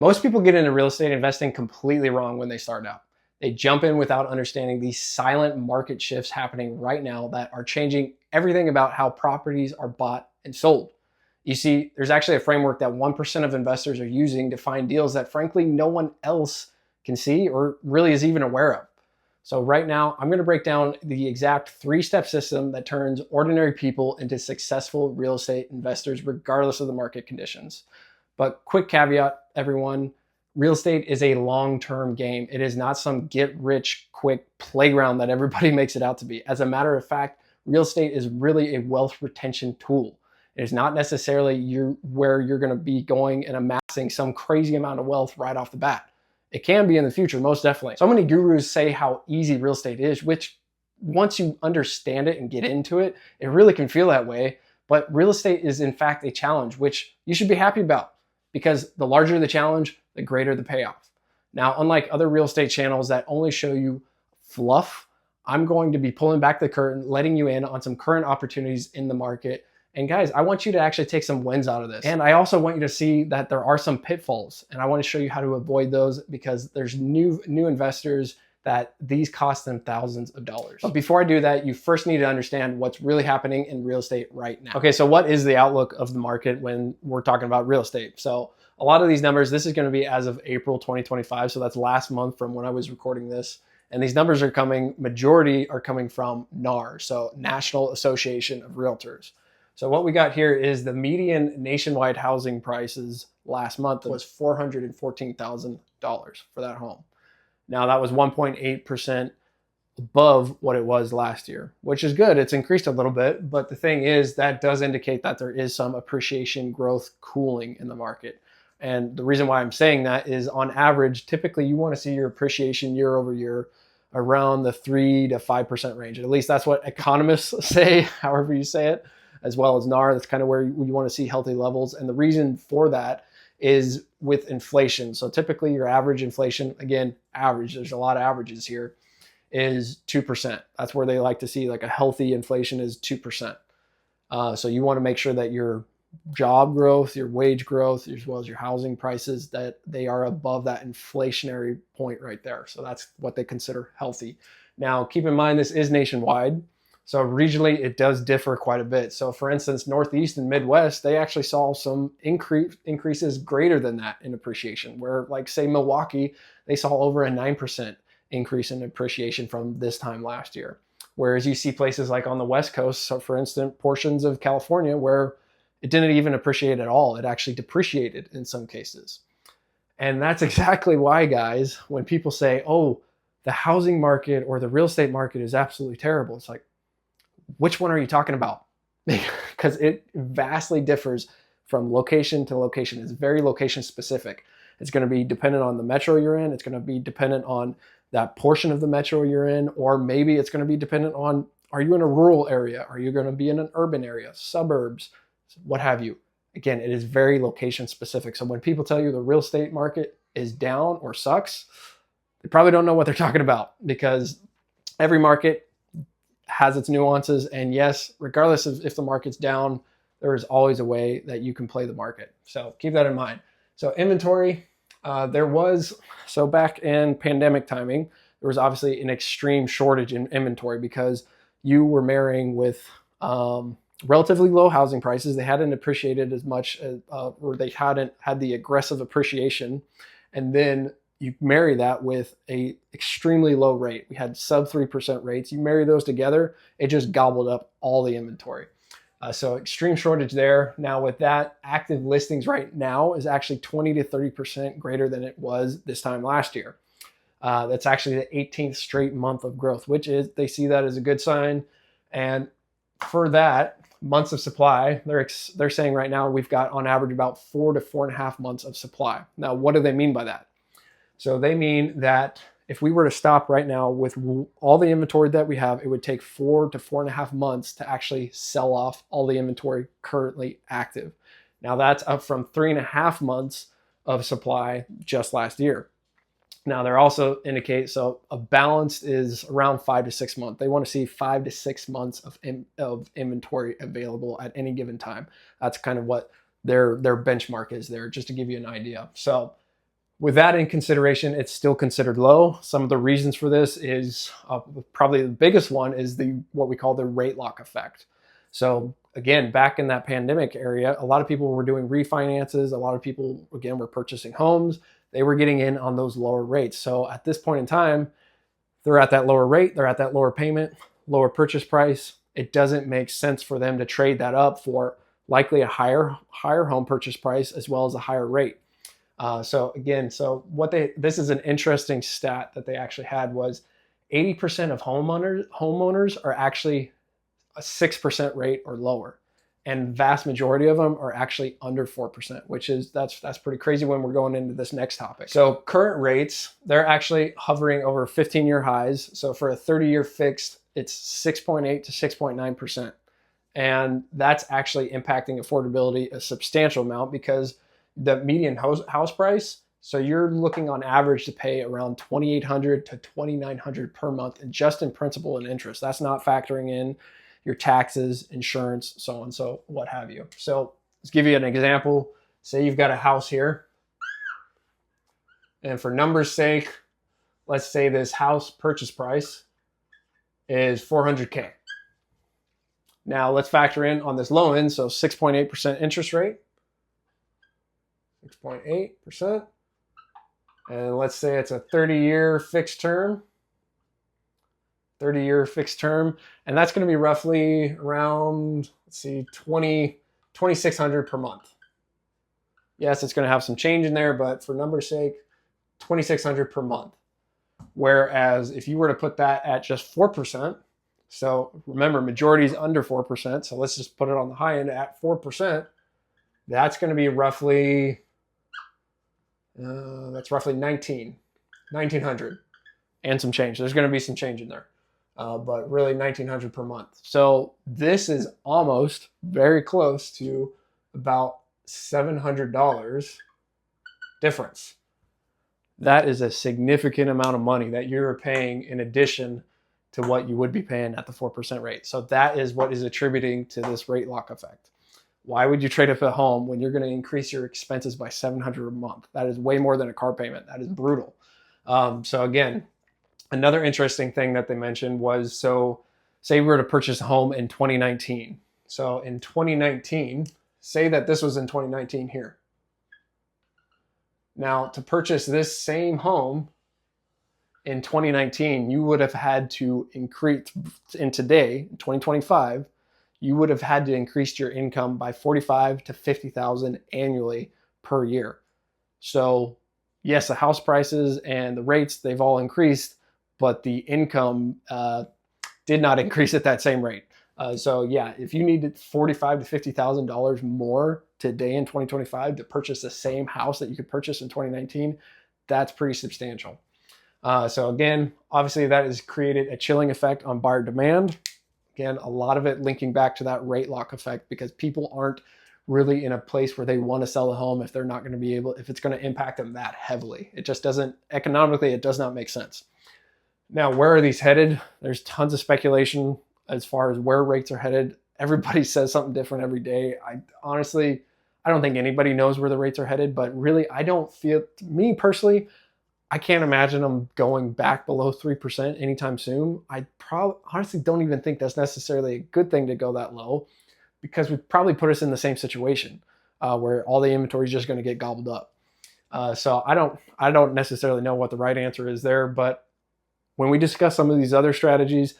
Most people get into real estate investing completely wrong when they start out. They jump in without understanding these silent market shifts happening right now that are changing everything about how properties are bought and sold. You see, there's actually a framework that 1% of investors are using to find deals that frankly no one else can see or really is even aware of. So right now, I'm going to break down the exact 3-step system that turns ordinary people into successful real estate investors regardless of the market conditions. But quick caveat, everyone, real estate is a long-term game. It is not some get-rich-quick playground that everybody makes it out to be. As a matter of fact, real estate is really a wealth retention tool. It is not necessarily where you're going to be going and amassing some crazy amount of wealth right off the bat. It can be in the future, most definitely. So many gurus say how easy real estate is, which once you understand it and get into it, it really can feel that way. But real estate is in fact a challenge, which you should be happy about, because the larger the challenge, the greater the payoff. Now, unlike other real estate channels that only show you fluff, I'm going to be pulling back the curtain, letting you in on some current opportunities in the market. And guys, I want you to actually take some wins out of this. And I also want you to see that there are some pitfalls, and I want to show you how to avoid those, because there's new investors that these cost them thousands of dollars. But before I do that, you first need to understand what's really happening in real estate right now. Okay, so what is the outlook of the market when we're talking about real estate? So a lot of these numbers, this is going to be as of April 2025. So that's last month from when I was recording this. And these numbers are coming, majority are coming from NAR, so National Association of Realtors. So what we got here is the median nationwide housing prices last month was $414,000 for that home. Now that was 1.8% above what it was last year, which is good. It's increased a little bit, but the thing is that does indicate that there is some appreciation growth cooling in the market. And the reason why I'm saying that is, on average, typically you want to see your appreciation year over year around the 3 to 5% range. At least that's what economists say, however you say it, as well as NAR. That's kind of where you want to see healthy levels. And the reason for that is with inflation. So typically your average inflation, again, average, there's a lot of averages here, is 2%. That's where they like to see like a healthy inflation is 2%. So you want to make sure that your job growth, your wage growth, as well as your housing prices, that they are above that inflationary point right there. So that's what they consider healthy. Now, keep in mind, this is nationwide. So regionally, it does differ quite a bit. So for instance, Northeast and Midwest, they actually saw some increases greater than that in appreciation, where like say Milwaukee, they saw over a 9% increase in appreciation from this time last year. Whereas you see places like on the West Coast, so for instance, portions of California where it didn't even appreciate at all. It actually depreciated in some cases. And that's exactly why, guys, when people say, oh, the housing market or the real estate market is absolutely terrible, it's like, which one are you talking about? Because it vastly differs from location to location. It's very location specific. It's going to be dependent on the metro you're in. It's going to be dependent on that portion of the metro you're in, or maybe it's going to be dependent on, are you in a rural area? Are you going to be in an urban area, suburbs, what have you? Again, it is very location specific. So when people tell you the real estate market is down or sucks, they probably don't know what they're talking about, because every market has its nuances. And yes, regardless of if the market's down, there is always a way that you can play the market. So keep that in mind. So inventory, so back in pandemic timing, there was obviously an extreme shortage in inventory because you were marrying with relatively low housing prices. They hadn't appreciated as much as, or they hadn't had the aggressive appreciation. And then you marry that with a extremely low rate. We had sub 3% rates. You marry those together, it just gobbled up all the inventory. So extreme shortage there. Now with that, active listings right now is actually 20 to 30% greater than it was this time last year. That's actually the 18th straight month of growth, which is, they see that as a good sign. And for that, months of supply, they're saying right now we've got on average about 4 to 4.5 months of supply. Now, what do they mean by that? So they mean that if we were to stop right now with all the inventory that we have, it would take 4 to 4.5 months to actually sell off all the inventory currently active. Now that's up from 3.5 months of supply just last year. Now they're also indicate, so a balance is around 5 to 6 months. They want to see 5 to 6 months of inventory available at any given time. That's kind of what their benchmark is there, just to give you an idea. So with that in consideration, it's still considered low. Some of the reasons for this is probably the biggest one is what we call the rate lock effect. So again, back in that pandemic area, a lot of people were doing refinances. A lot of people, again, were purchasing homes. They were getting in on those lower rates. So at this point in time, they're at that lower rate, they're at that lower payment, lower purchase price. It doesn't make sense for them to trade that up for likely a higher home purchase price as well as a higher rate. So this is an interesting stat that they actually had was 80% of homeowners are actually a 6% rate or lower. And vast majority of them are actually under 4%, which is, that's pretty crazy when we're going into this next topic. So current rates, they're actually hovering over 15-year highs. So for a 30-year fixed, it's 6.8 to 6.9%. And that's actually impacting affordability a substantial amount because the median house price, so you're looking on average to pay around $2,800 to $2,900 per month, and just in principal and interest. That's not factoring in your taxes, insurance, so on, so what have you. So let's give you an example. Say you've got a house here, and for numbers' sake, let's say this house purchase price is $400K. Now let's factor in on this low end, so 6.8% interest rate. 6.8%. And let's say it's a 30-year fixed term. 30-year fixed term. And that's going to be roughly around, let's see, $2,600 per month. Yes, it's going to have some change in there, but for numbers' sake, $2,600 per month. Whereas if you were to put that at just 4%, so remember, majority is under 4%, so let's just put it on the high end at 4%, that's going to be roughly, roughly $1,900 and some change. There's going to be some change in there, but really $1,900 per month. So this is almost very close to about $700 difference. That is a significant amount of money that you're paying in addition to what you would be paying at the 4% rate. So that is what is attributing to this rate lock effect. Why would you trade up a home when you're going to increase your expenses by $700 a month? That is way more than a car payment. That is brutal. So again, another interesting thing that they mentioned was, so say we were to purchase a home in 2019. So in 2019, say that this was in 2019 here. Now to purchase this same home in 2019, you would have had to increase, in today, 2025, you would have had to increase your income by $45,000 to $50,000 annually per year. So yes, the house prices and the rates, they've all increased, but the income did not increase at that same rate. So yeah, if you needed $45,000 to $50,000 more today in 2025 to purchase the same house that you could purchase in 2019, that's pretty substantial. So again, obviously that has created a chilling effect on buyer demand. Again, a lot of it linking back to that rate lock effect because people aren't really in a place where they want to sell a home if they're not going to be able, if it's going to impact them that heavily. It just doesn't, economically, it does not make sense. Now, where are these headed? There's tons of speculation as far as where rates are headed. Everybody says something different every day. Honestly, I don't think anybody knows where the rates are headed, but really, I don't feel, me personally, I can't imagine them going back below 3% anytime soon. I honestly don't even think that's necessarily a good thing to go that low, because we probably put us in the same situation where all the inventory is just going to get gobbled up. So I don't necessarily know what the right answer is there, but when we discuss some of these other strategies,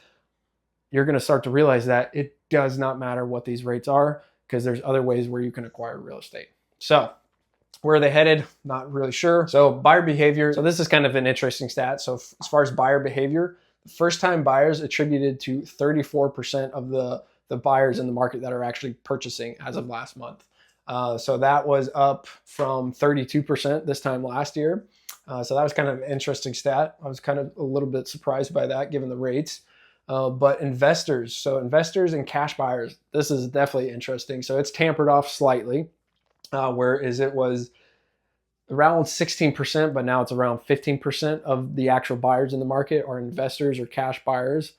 you're going to start to realize that it does not matter what these rates are, because there's other ways where you can acquire real estate. So where are they headed? Not really sure. So buyer behavior. So this is kind of an interesting stat. So as far as buyer behavior, first-time buyers attributed to 34% of the buyers in the market that are actually purchasing as of last month. So that was up from 32% this time last year. So that was kind of an interesting stat. I was kind of a little bit surprised by that given the rates. But investors, so investors and cash buyers, this is definitely interesting. So it's tampered off slightly, whereas it was around 16%, but now it's around 15% of the actual buyers in the market are investors or cash buyers.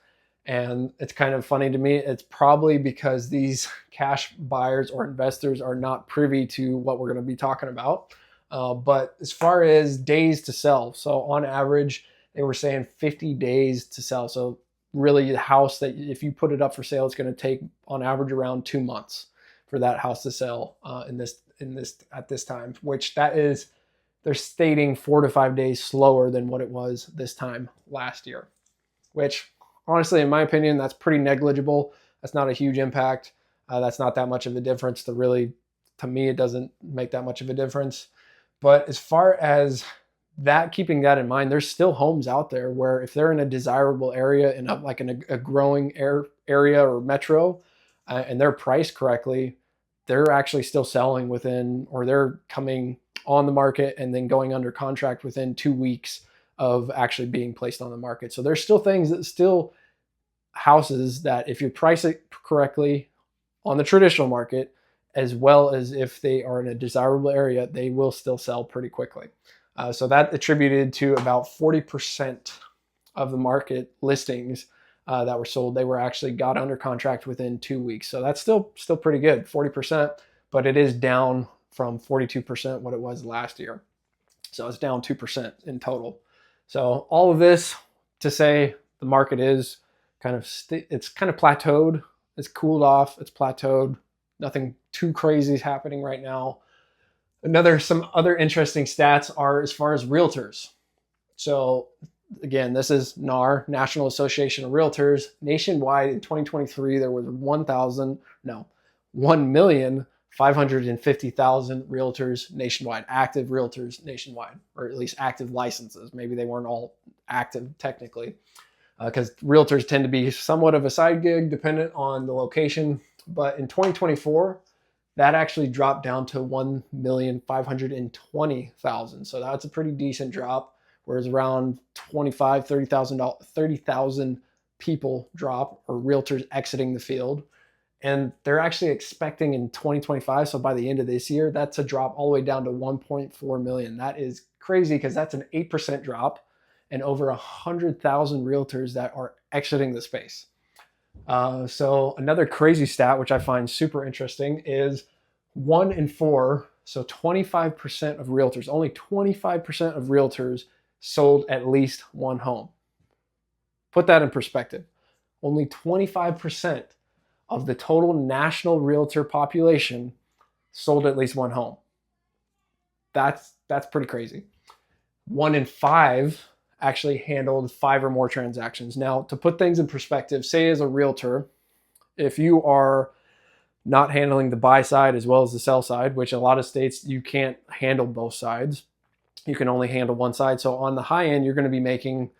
And it's kind of funny to me. It's probably because these cash buyers or investors are not privy to what we're going to be talking about. But as far as days to sell, so on average, they were saying 50 days to sell. So really the house that if you put it up for sale, it's going to take on average around 2 months for that house to sell at this time, which that is, they're stating 4 to 5 days slower than what it was this time last year, which honestly, in my opinion, that's pretty negligible. That's not a huge impact. That's not that much of a difference to me, it doesn't make that much of a difference. But as far as that, keeping that in mind, there's still homes out there where if they're in a desirable area and like in a growing area or metro, and they're priced correctly, they're actually still selling within, or they're coming on the market and then going under contract within 2 weeks of actually being placed on the market. So there's still houses that if you price it correctly on the traditional market, as well as if they are in a desirable area, they will still sell pretty quickly. So that attributed to about 40% of the market listings that were sold, they were actually got under contract within 2 weeks. So that's still pretty good, 40%, but it is down from 42% what it was last year. So it's down 2% in total. So all of this to say the market is it's kind of plateaued. It's cooled off. It's plateaued. Nothing too crazy is happening right now. Some other interesting stats are as far as realtors. So again, this is NAR, National Association of Realtors. Nationwide in 2023, there was 1,550,000 realtors nationwide, active realtors nationwide, or at least active licenses. Maybe they weren't all active technically, because realtors tend to be somewhat of a side gig dependent on the location. But in 2024, that actually dropped down to 1,520,000. So that's a pretty decent drop, whereas around 30,000 people drop, or realtors exiting the field. And they're actually expecting in 2025, so by the end of this year, that's a drop all the way down to 1.4 million. That is crazy because that's an 8% drop and over 100,000 realtors that are exiting the space. So another crazy stat, which I find super interesting, is 1 in 4, so 25% of realtors, only 25% of realtors sold at least one home. Put that in perspective. Only 25% of the total national realtor population sold at least one home. That's pretty crazy. 1 in 5 actually handled 5 or more transactions. Now, to put things in perspective, say as a realtor, if you are not handling the buy side as well as the sell side, which in a lot of states you can't handle both sides, you can only handle one side. So on the high end, you're going to be making,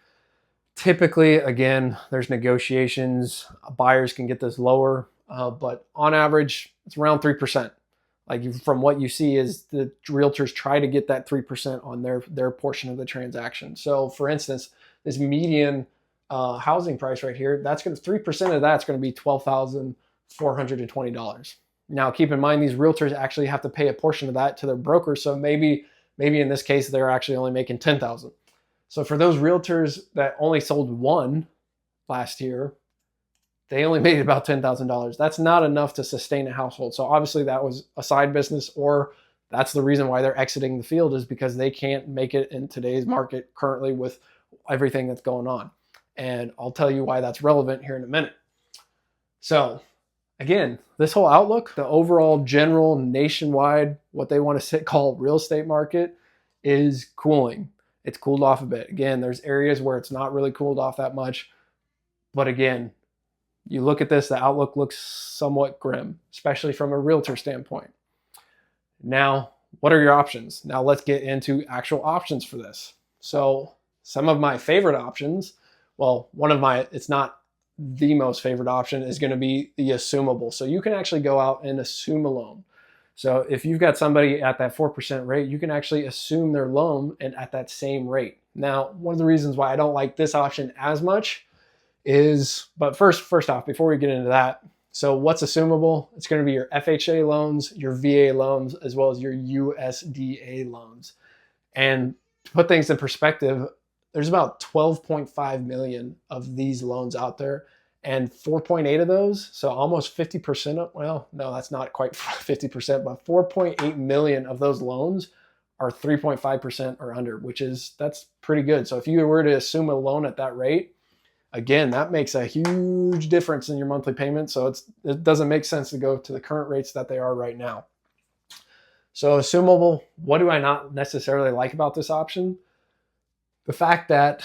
typically, again, there's negotiations, buyers can get this lower, but on average, it's around 3%. Like from what you see is the realtors try to get that 3% on their portion of the transaction. So for instance, this median housing price right here, 3% of that's going to be $12,420. Now keep in mind, these realtors actually have to pay a portion of that to their broker. So maybe in this case, they're actually only making $10,000. So for those realtors that only sold one last year, they only made about $10,000. That's not enough to sustain a household. So obviously that was a side business, or that's the reason why they're exiting the field, is because they can't make it in today's market currently with everything that's going on. And I'll tell you why that's relevant here in a minute. So again, this whole outlook, the overall general nationwide, what they want to call real estate market, is cooling. It's cooled off a bit. Again, there's areas where it's not really cooled off that much. But again, you look at this, the outlook looks somewhat grim, especially from a realtor standpoint. Now, what are your options? Now let's get into actual options for this. So some of my favorite options, well, it's not the most favorite option, is going to be the assumable. So you can actually go out and assume a loan. So if you've got somebody at that 4% rate, you can actually assume their loan and at that same rate. Now, one of the reasons why I don't like this option as much but first off, before we get into that, so what's assumable? It's going to be your FHA loans, your VA loans, as well as your USDA loans. And to put things in perspective, there's about 12.5 million of these loans out there, and 4.8 of those, so almost 50% well, no, that's not quite 50%, but 4.8 million of those loans are 3.5% or under, that's pretty good. So if you were to assume a loan at that rate, again, that makes a huge difference in your monthly payment. So it doesn't make sense to go to the current rates that they are right now. So assumable, what do I not necessarily like about this option? The fact that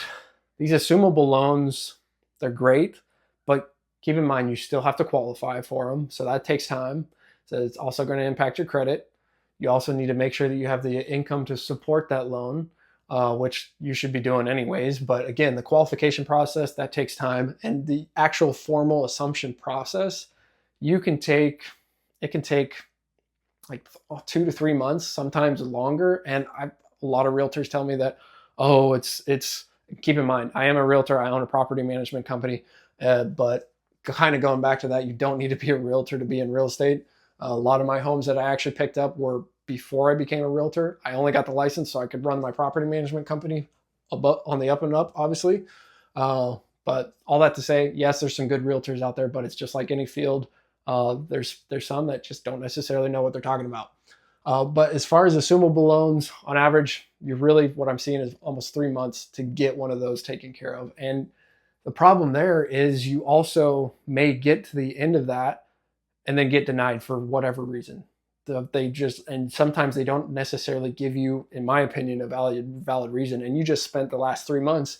these assumable loans, they're great, but keep in mind, you still have to qualify for them. So that takes time. So it's also going to impact your credit. You also need to make sure that you have the income to support that loan, which you should be doing anyways. But again, the qualification process, that takes time. And the actual formal assumption process, it can take like 2 to 3 months, sometimes longer. And a lot of realtors tell me that, oh, it's keep in mind, I am a realtor. I own a property management company, but kind of going back to that, you don't need to be a realtor to be in real estate. A lot of my homes that I actually picked up were before I became a realtor. I only got the license so I could run my property management company on the up and up, obviously. But all that to say, yes, there's some good realtors out there, but it's just like any field. There's some that just don't necessarily know what they're talking about. But as far as assumable loans, on average, what I'm seeing is almost 3 months to get one of those taken care of. And the problem there is you also may get to the end of that and then get denied for whatever reason. And sometimes they don't necessarily give you, in my opinion, a valid reason. And you just spent the last 3 months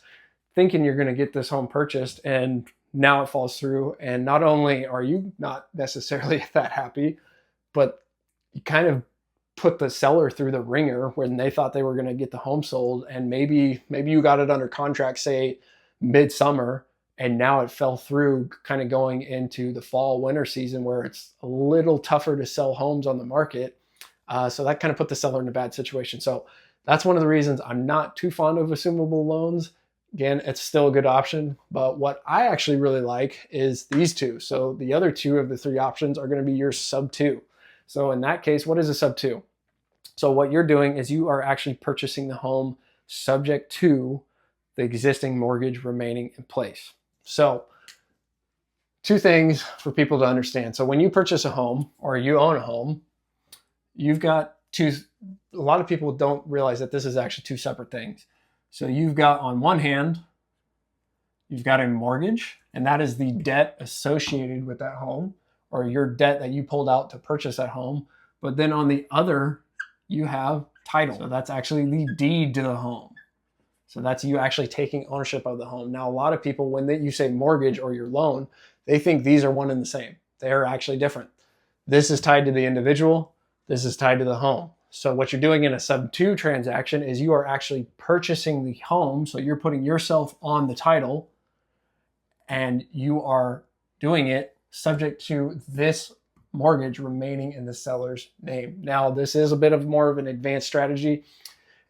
thinking you're going to get this home purchased, and now it falls through. And not only are you not necessarily that happy, but you kind of put the seller through the ringer when they thought they were going to get the home sold. And maybe you got it under contract, say midsummer, and now it fell through kind of going into the fall winter season where it's a little tougher to sell homes on the market. So that kind of put the seller in a bad situation. So that's one of the reasons I'm not too fond of assumable loans. Again, it's still a good option, but what I actually really like is these two. So the other two of the three options are going to be your sub two. So in that case, what is a sub two? So what you're doing is you are actually purchasing the home subject to the existing mortgage remaining in place. So two things for people to understand. So when you purchase a home or you own a home, you've got a lot of people don't realize that this is actually two separate things. So you've got, on one hand, you've got a mortgage, and that is the debt associated with that home or your debt that you pulled out to purchase that home. But then on the other, you have title. So that's actually the deed to the home. So that's you actually taking ownership of the home. Now, a lot of people, when you say mortgage or your loan, they think these are one and the same. They're actually different. This is tied to the individual. This is tied to the home. So what you're doing in a sub two transaction is you are actually purchasing the home. So you're putting yourself on the title, and you are doing it subject to this mortgage remaining in the seller's name. Now, this is a bit of more of an advanced strategy,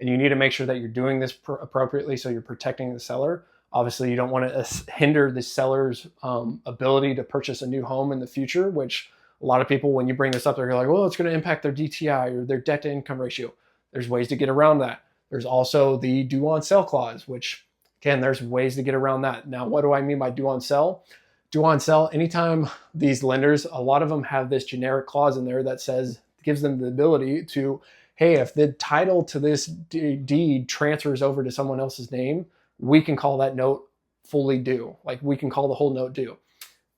and you need to make sure that you're doing this appropriately so you're protecting the seller. Obviously, you don't want to hinder the seller's ability to purchase a new home in the future, which a lot of people, when you bring this up, they're like, well, it's going to impact their DTI or their debt to income ratio. There's ways to get around that. There's also the due on sell clause, which, again, there's ways to get around that. Now, what do I mean by due on sell? Due on sell, anytime these lenders, a lot of them have this generic clause in there that gives them the ability to, hey, if the title to this deed transfers over to someone else's name, we can call that note fully due. Like, we can call the whole note due.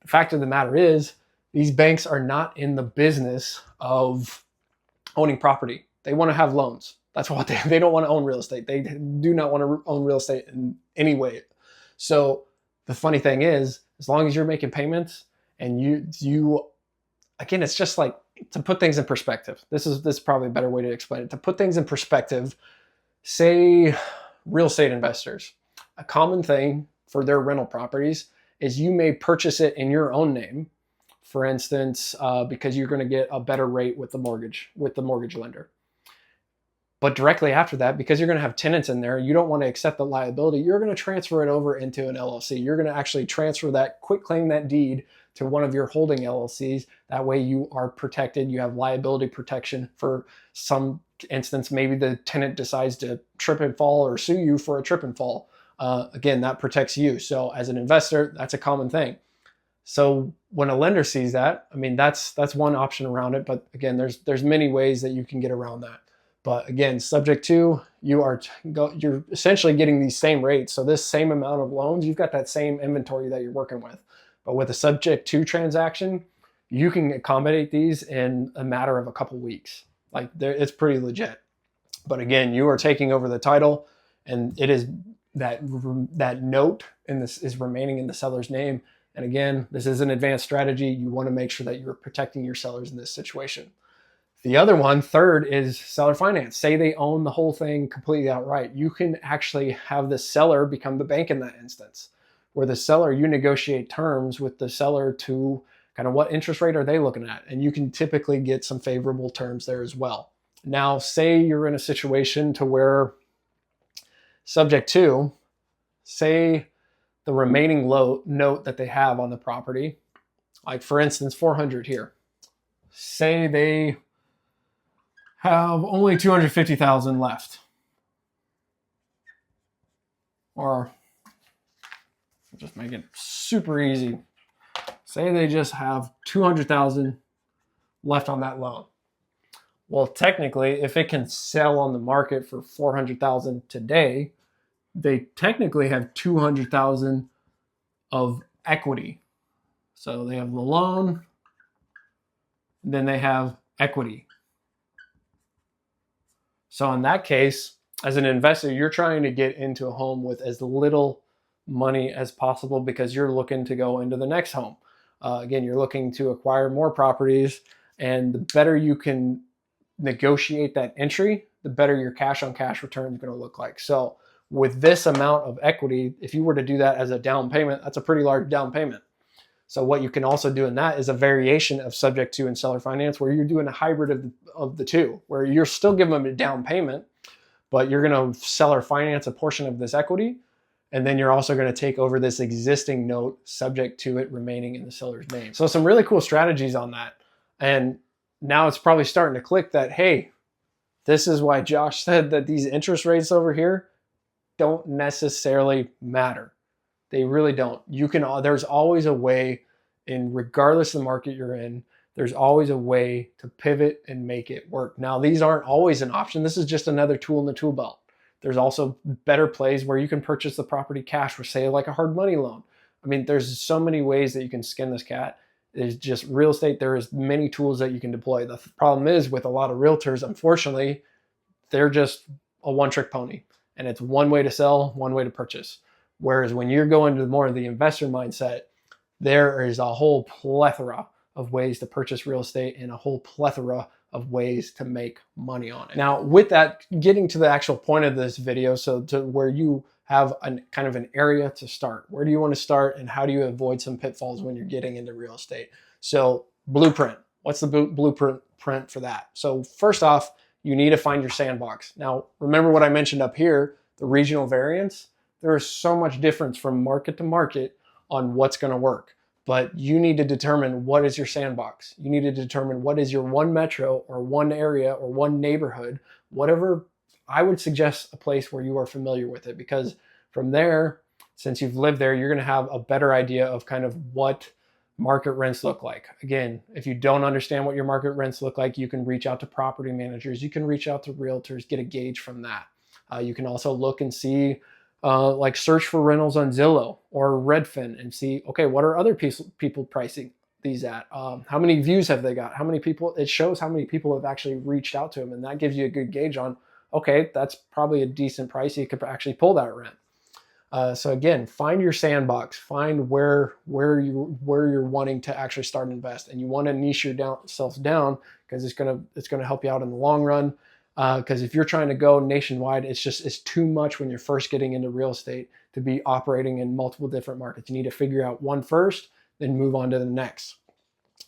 The fact of the matter is, these banks are not in the business of owning property. They want to have loans. That's what they don't want to own real estate. They do not want to own real estate in any way. So the funny thing is, as long as you're making payments and you again, it's just like, to put things in perspective. This is probably a better way to explain it. To put things in perspective, say real estate investors, a common thing for their rental properties is you may purchase it in your own name, for instance, because you're going to get a better rate with the mortgage lender. But directly after that, because you're going to have tenants in there, you don't want to accept the liability. You're going to transfer it over into an LLC. You're going to actually transfer that, quitclaim that deed to one of your holding LLCs. That way you are protected. You have liability protection for some instance. Maybe the tenant decides to trip and fall or sue you for a trip and fall. Again, that protects you. So as an investor, that's a common thing. So when a lender sees that, I mean, that's one option around it. But again, there's many ways that you can get around that. But again, subject to, you're essentially getting these same rates. So this same amount of loans, you've got that same inventory that you're working with. But with a subject to transaction, you can accommodate these in a matter of a couple weeks. Like it's pretty legit. But again, you are taking over the title, and it is that note in this is remaining in the seller's name. And again, this is an advanced strategy. You want to make sure that you're protecting your sellers in this situation. The other one, third, is seller finance. Say they own the whole thing completely outright. You can actually have the seller become the bank in that instance, where the seller, you negotiate terms with the seller to kind of what interest rate are they looking at, and you can typically get some favorable terms there as well. Now, say you're in a situation to where subject to, say the remaining note that they have on the property, like for instance, 400 here. Say they have only 250,000 left. Or just make it super easy. Say they just have 200,000 left on that loan. Well, technically, if it can sell on the market for 400,000 today, they technically have 200,000 of equity. So they have the loan, then they have equity. So in that case, as an investor, you're trying to get into a home with as little money as possible because you're looking to go into the next home. Again, you're looking to acquire more properties, and the better you can negotiate that entry, the better your cash on cash return is going to look like. So with this amount of equity, if you were to do that as a down payment, that's a pretty large down payment. So what you can also do in that is a variation of subject to and seller finance, where you're doing a hybrid of the two, where you're still giving them a down payment, but you're going to seller finance a portion of this equity. And then you're also going to take over this existing note subject to it remaining in the seller's name. So some really cool strategies on that. And now it's probably starting to click that, hey, this is why Josh said that these interest rates over here don't necessarily matter. They really don't. There's always a way, in regardless of the market you're in, there's always a way to pivot and make it work. Now, these aren't always an option. This is just another tool in the tool belt. There's also better plays where you can purchase the property cash for, say, like a hard money loan. I mean, there's so many ways that you can skin this cat. It's just real estate. There is many tools that you can deploy. The problem is with a lot of realtors, unfortunately, they're just a one-trick pony. And it's one way to sell, one way to purchase. Whereas when you're going to more of the investor mindset, there is a whole plethora of ways to purchase real estate and a whole plethora of ways to make money on it. Now, with that, getting to the actual point of this video, so to where you have kind of an area to start. Where do you want to start, and how do you avoid some pitfalls when you're getting into real estate? So blueprint, what's the blueprint for that? So first off, you need to find your sandbox. Now, remember what I mentioned up here, the regional variance. There is so much difference from market to market on what's going to work. But you need to determine what is your sandbox. You need to determine what is your one metro or one area or one neighborhood, whatever. I would suggest a place where you are familiar with it, because from there, since you've lived there, you're going to have a better idea of kind of what market rents look like. Again, if you don't understand what your market rents look like, you can reach out to property managers. You can reach out to realtors, get a gauge from that. You can also look and see, like search for rentals on Zillow or Redfin and see, okay, what are other people pricing these at? How many views have they got? How many people? It shows how many people have actually reached out to them, and that gives you a good gauge on, okay, that's probably a decent price. You could actually pull that rent. So again, find your sandbox, find where you're wanting to actually start and invest, and you want to niche yourself down, because it's gonna help you out in the long run. Because if you're trying to go nationwide, it's too much when you're first getting into real estate to be operating in multiple different markets. You need to figure out one first, then move on to the next.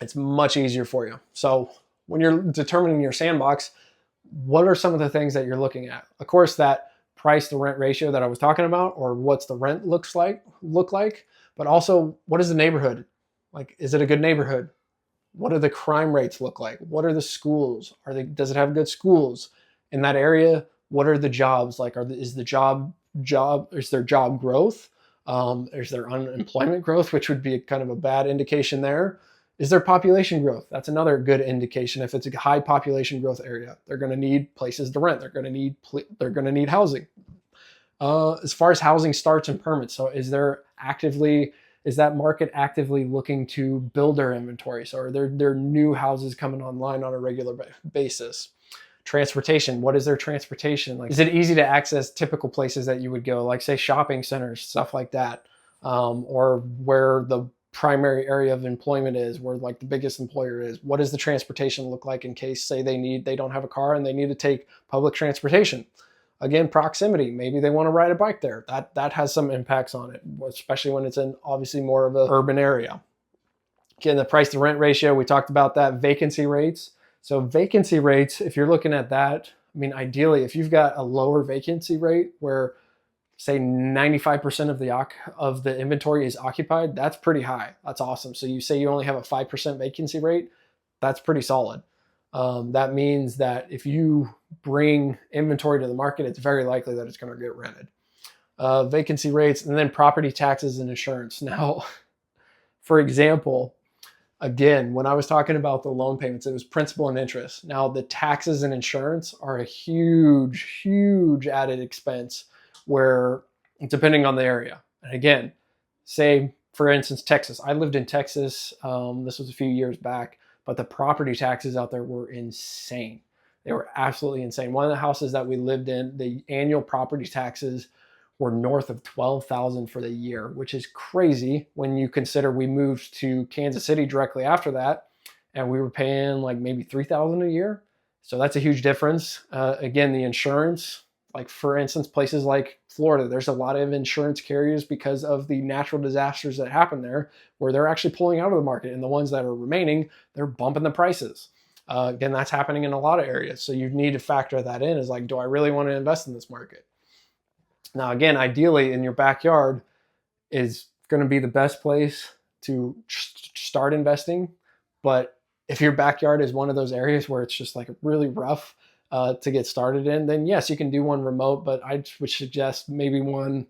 It's much easier for you. So when you're determining your sandbox, what are some of the things that you're looking at? Of course, that price to rent ratio that I was talking about, or what's the rent look like, but also what is the neighborhood? Like, is it a good neighborhood? What do the crime rates look like? What are the schools? Does it have good schools in that area? What are the jobs like? Is there job growth? Is there unemployment growth, which would be kind of a bad indication there? Is there population growth? That's another good indication. If it's a high population growth area, they're going to need places to rent. They're going to need housing. As far as housing starts and permits, so is that market actively looking to build their inventory? So are there new houses coming online on a regular basis? Transportation, what is their transportation like? Is it easy to access typical places that you would go, like say shopping centers, stuff like that, or where the primary area of employment is, where like the biggest employer is? What does the transportation look like in case, say, they don't have a car and they need to take public transportation? Again, proximity. Maybe they want to ride a bike there. That has some impacts on it, especially when it's in obviously more of an urban area. Again, the price to rent ratio, we talked about that. Vacancy rates. So vacancy rates, if you're looking at that, I mean, ideally, if you've got a lower vacancy rate where say 95% of the inventory is occupied, that's pretty high. That's awesome. So you say you only have a 5% vacancy rate, that's pretty solid. That means that if you bring inventory to the market, it's very likely that it's going to get rented. Vacancy rates, and then property taxes and insurance. Now, for example, again, when I was talking about the loan payments, it was principal and interest. Now, the taxes and insurance are a huge, huge added expense where, depending on the area. And again, say, for instance, Texas. I lived in Texas. This was a few years back, but the property taxes out there were insane. They were absolutely insane. One of the houses that we lived in, the annual property taxes were north of $12,000 for the year, which is crazy when you consider we moved to Kansas City directly after that, and we were paying like maybe $3,000 a year. So that's a huge difference. Again, the insurance, like for instance, places like Florida, there's a lot of insurance carriers because of the natural disasters that happen there, where they're actually pulling out of the market, and the ones that are remaining, they're bumping the prices. Again, that's happening in a lot of areas. So you need to factor that in, is like, do I really want to invest in this market? Now, again, ideally in your backyard is going to be the best place to start investing. But if your backyard is one of those areas where it's just like really rough to get started in, then yes, you can do one remote, but I would suggest maybe one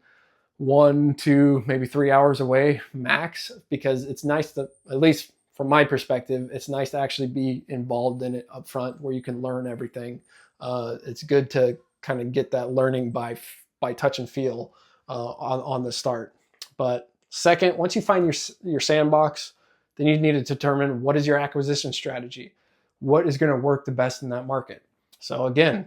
to maybe 3 hours away max, because it's nice to, at least from my perspective, it's nice to actually be involved in it up front where you can learn everything. It's good to kind of get that learning by touch and feel on the start. But second, once you find your sandbox, then you need to determine what is your acquisition strategy. What is going to work the best in that market? So again,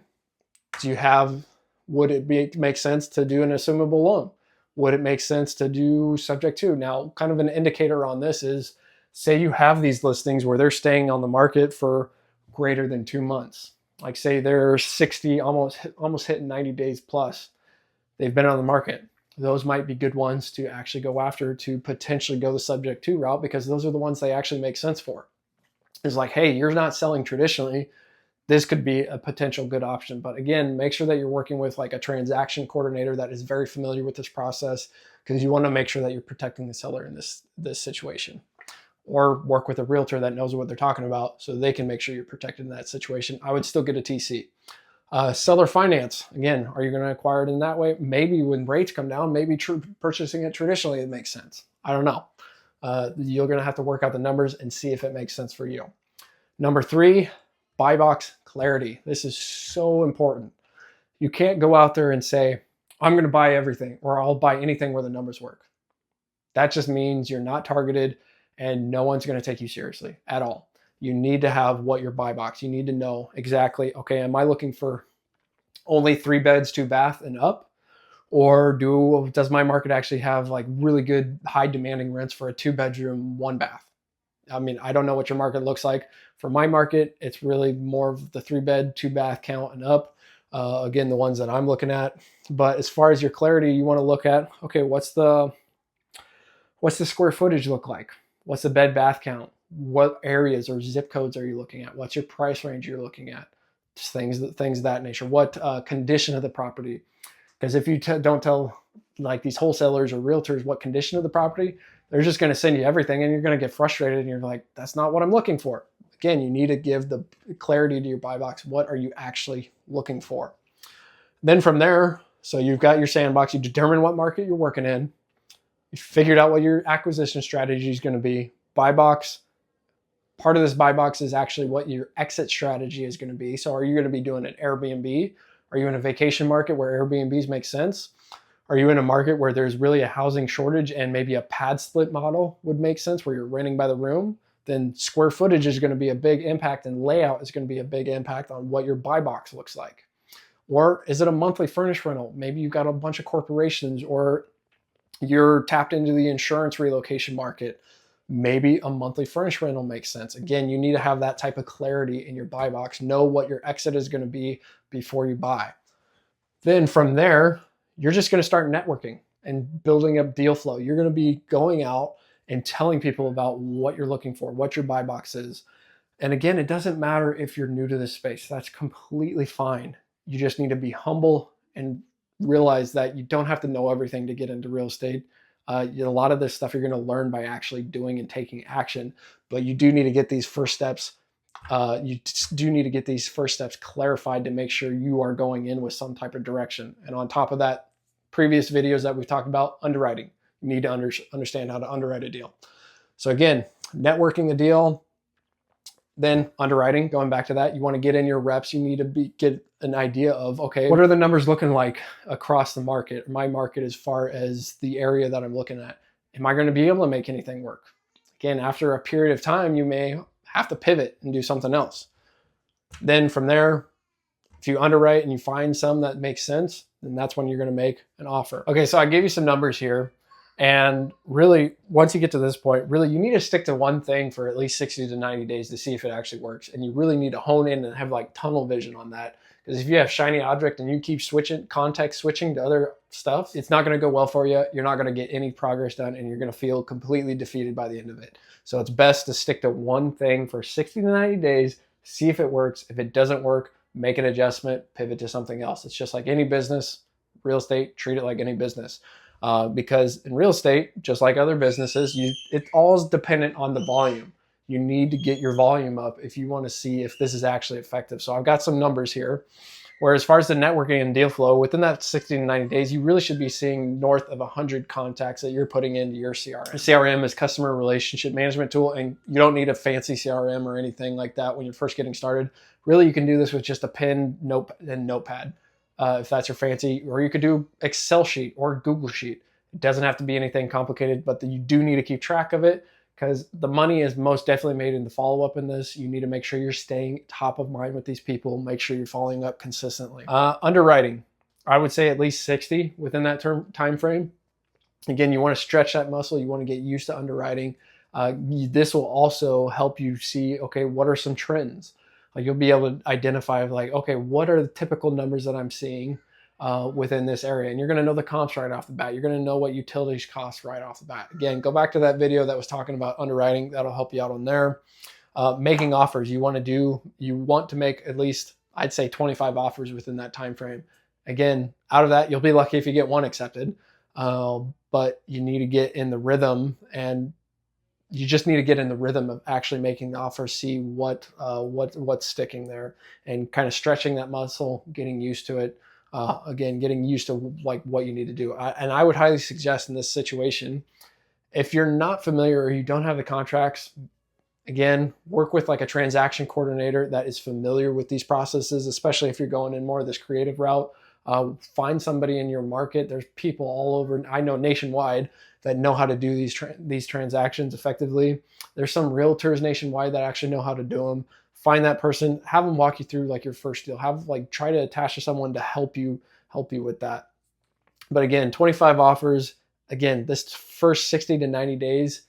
would it make sense to do an assumable loan? Would it make sense to do subject to? Now, kind of an indicator on this is, say you have these listings where they're staying on the market for greater than 2 months. Like say they're 60, almost hitting 90 days plus. They've been on the market. Those might be good ones to actually go after, to potentially go the subject to route, because those are the ones they actually make sense for. It's like, hey, you're not selling traditionally. This could be a potential good option. But again, make sure that you're working with like a transaction coordinator that is very familiar with this process, because you want to make sure that you're protecting the seller in this situation. Or work with a realtor that knows what they're talking about so they can make sure you're protected in that situation. I would still get a TC. Seller finance, again, are you going to acquire it in that way? Maybe when rates come down, maybe purchasing it traditionally, it makes sense. I don't know. You're going to have to work out the numbers and see if it makes sense for you. Number 3, buy box clarity. This is so important. You can't go out there and say, I'm going to buy everything, or I'll buy anything where the numbers work. That just means you're not targeted and no one's going to take you seriously at all. You need to have what your buy box. You need to know exactly, okay, am I looking for only 3 beds, 2 bath and up? Or does my market actually have like really good high demanding rents for a 2-bedroom, 1 bath? I mean, I don't know what your market looks like. For my market, it's really more of the 3-bed, 2-bath count and up. Again, the ones that I'm looking at. But as far as your clarity, you want to look at, okay, what's the square footage look like? What's the bed bath count? What areas or zip codes are you looking at? What's your price range you're looking at? Just things of that nature. What condition of the property? Because if you don't tell like these wholesalers or realtors what condition of the property, they're just going to send you everything and you're going to get frustrated and you're like, that's not what I'm looking for. Again, you need to give the clarity to your buy box. What are you actually looking for? Then from there, so you've got your sandbox, you determine what market you're working in. You figured out what your acquisition strategy is going to be. Buy box, Part of this buy box is actually what your exit strategy is going to be. So are you going to be doing an Airbnb? Are you in a vacation market where Airbnbs make sense? Are you in a market where there's really a housing shortage and maybe a pad split model would make sense where you're renting by the room? Then square footage is going to be a big impact, and layout is going to be a big impact on what your buy box looks like. Or is it a monthly furnished rental? Maybe you've got a bunch of corporations, or you're tapped into the insurance relocation market. Maybe a monthly furnished rental makes sense. Again, you need to have that type of clarity in your buy box. Know what your exit is going to be before you buy. Then from there, you're just going to start networking and building up deal flow. You're going to be going out and telling people about what you're looking for, what your buy box is. And again, it doesn't matter if you're new to this space. That's completely fine. You just need to be humble and realize that you don't have to know everything to get into real estate. A lot of this stuff you're going to learn by actually doing and taking action, but you do need to get these first steps. You do need to get these first steps clarified to make sure you are going in with some type of direction. And on top of that, previous videos that we've talked about, underwriting. You need to understand how to underwrite a deal. So again, networking the deal, then underwriting, going back to that, you want to get in your reps. You need to get an idea of, okay, what are the numbers looking like across the market, my market, as far as the area that I'm looking at? Am I going to be able to make anything work? Again, after a period of time, you may have to pivot and do something else. Then from there, if you underwrite and you find some that makes sense, then that's when you're going to make an offer. Okay, so I gave you some numbers here. And really, once you get to this point, really you need to stick to one thing for at least 60 to 90 days to see if it actually works. And you really need to hone in and have like tunnel vision on that. Because if you have shiny object and you keep context switching to other stuff, it's not going to go well for you. You're not going to get any progress done, and you're going to feel completely defeated by the end of it. So it's best to stick to one thing for 60 to 90 days, see if it works. If it doesn't work, make an adjustment, pivot to something else. It's just like any business, real estate, treat it like any business. Because in real estate, just like other businesses, it all is dependent on the volume. You need to get your volume up if you want to see if this is actually effective. So I've got some numbers here, where as far as the networking and deal flow, within that 60 to 90 days, you really should be seeing north of 100 contacts that you're putting into your CRM. CRM is customer relationship management tool, and you don't need a fancy CRM or anything like that when you're first getting started. Really, you can do this with just a pen, and notepad. If that's your fancy, or you could do Excel sheet or Google sheet. It doesn't have to be anything complicated, but you do need to keep track of it, because the money is most definitely made in the follow-up in this. You need to make sure you're staying top of mind with these people, make sure you're following up consistently. Underwriting, I would say at least 60 within that time frame. Again, you want to stretch that muscle. You want to get used to underwriting. This will also help you see, okay, what are some trends? Like you'll be able to identify like, okay, what are the typical numbers that I'm seeing within this area? And you're going to know the comps right off the bat. You're going to know what utilities cost right off the bat. Again, go back to that video that was talking about underwriting. That'll help you out on there. Making offers. You want to make at least, I'd say 25 offers within that time frame. Again, out of that, you'll be lucky if you get one accepted. But you need to get in the rhythm, and you just need to get in the rhythm of actually making the offer, see what's sticking there, and kind of stretching that muscle, getting used to it. Again, getting used to like what you need to do. And I would highly suggest in this situation, if you're not familiar or you don't have the contracts, again, work with like a transaction coordinator that is familiar with these processes, especially if you're going in more of this creative route. Find somebody in your market. There's people all over, I know nationwide, that know how to do these transactions effectively. There's some realtors nationwide that actually know how to do them. Find that person, have them walk you through like your first deal. Try to attach to someone to help you with that. But again, 25 offers. Again, this first 60 to 90 days,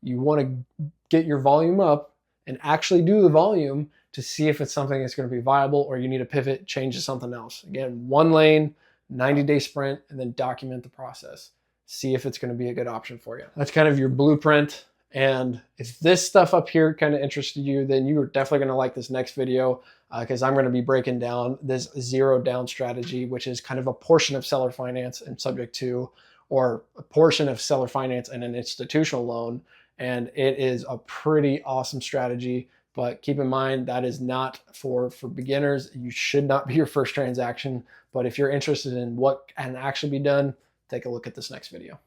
you want to get your volume up and actually do the volume to see if it's something that's going to be viable, or you need to pivot, change to something else. Again, one lane, 90-day sprint, and then document the process. See if it's going to be a good option for you. That's kind of your blueprint. And if this stuff up here kind of interested you, then you are definitely going to like this next video, because I'm going to be breaking down this zero down strategy, which is kind of a portion of seller finance and subject to, or a portion of seller finance and an institutional loan. And it is a pretty awesome strategy. But keep in mind, that is not for beginners. You should not be your first transaction. But if you're interested in what can actually be done, take a look at this next video.